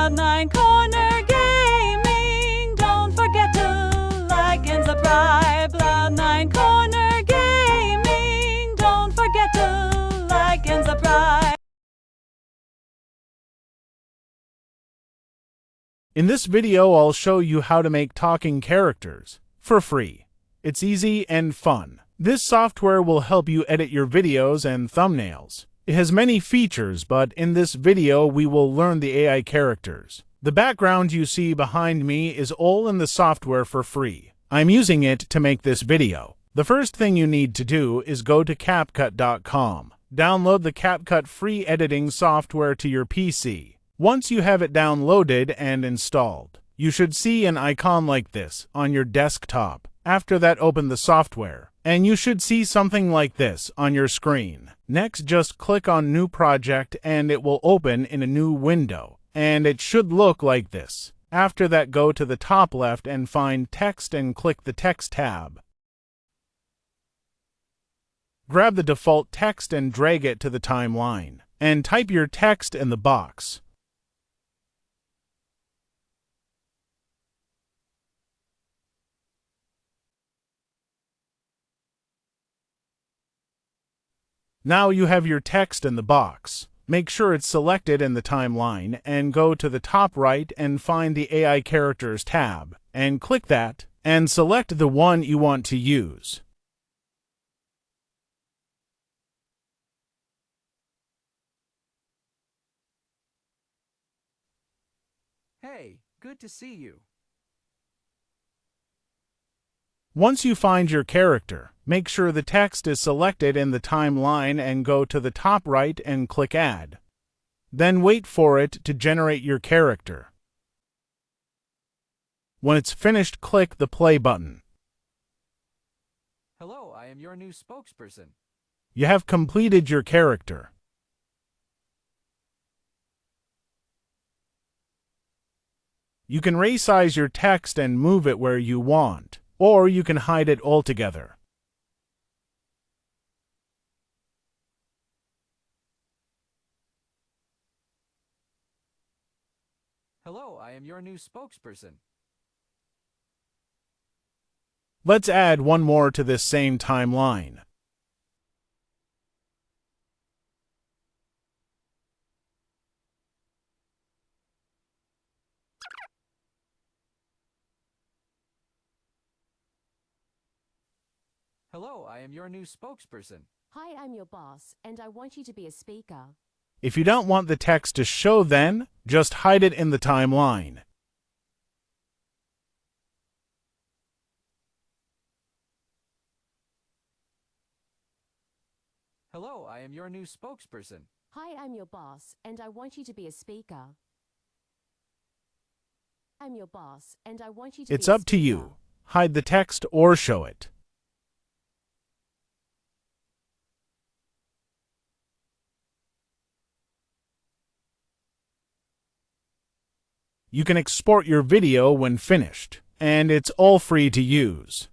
Cloud9 Corner Gaming. Don't forget to like and subscribe. Cloud9 Corner Gaming. Don't forget to like and subscribe. In this video, I'll show you how to make talking characters for free. It's easy and fun. This software will help you edit your videos and thumbnails. It has many features, but in this video we will learn the AI characters. The background you see behind me is all in the software for free. I'm using it to make this video. The first thing you need to do is go to CAPCUT.com. Download the CAPCUT free editing software to your PC. Once you have it downloaded and installed, you should see an icon like this on your desktop. After that, open the software, and you should see something like this on your screen. Next, just click on New Project and it will open in a new window, and it should look like this. After that, go to the top left and find Text and click the Text tab. Grab the default text and drag it to the timeline, and type your text in the box. Now you have your text in the box. Make sure it's selected in the timeline and go to the top right and find the AI Characters tab, and click that, and select the one you want to use. Hey, good to see you. Once you find your character, make sure the text is selected in the timeline and go to the top right and click Add. Then wait for it to generate your character. When it's finished, click the play button. Hello, I am your new spokesperson. You have completed your character. You can resize your text and move it where you want, or you can hide it altogether. Hello, I am your new spokesperson. Let's add one more to this same timeline. Hello, I am your new spokesperson. Hi, I'm your boss, and I want you to be a speaker. If you don't want the text to show, then just hide it in the timeline. Hello, I am your new spokesperson. Hi, I'm your boss, and I want you to be a speaker. I'm your boss, and I want you to It's be a up to speaker. you. Hide the text or show it. You can export your video when finished, and it's all free to use.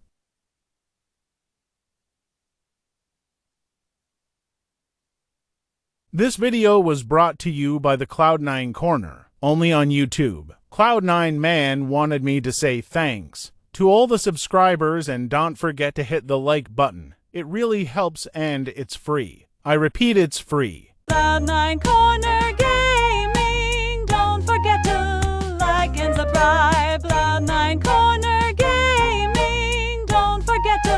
This video was brought to you by the Cloud9 Corner, only on YouTube. Cloud9 Man wanted me to say thanks to all the subscribers, and don't forget to hit the like button. It really helps and it's free. I repeat, it's free. Cloud9 Corner Gaming. Don't forget to like and subscribe. Cloud9 Corner Gaming. Don't forget to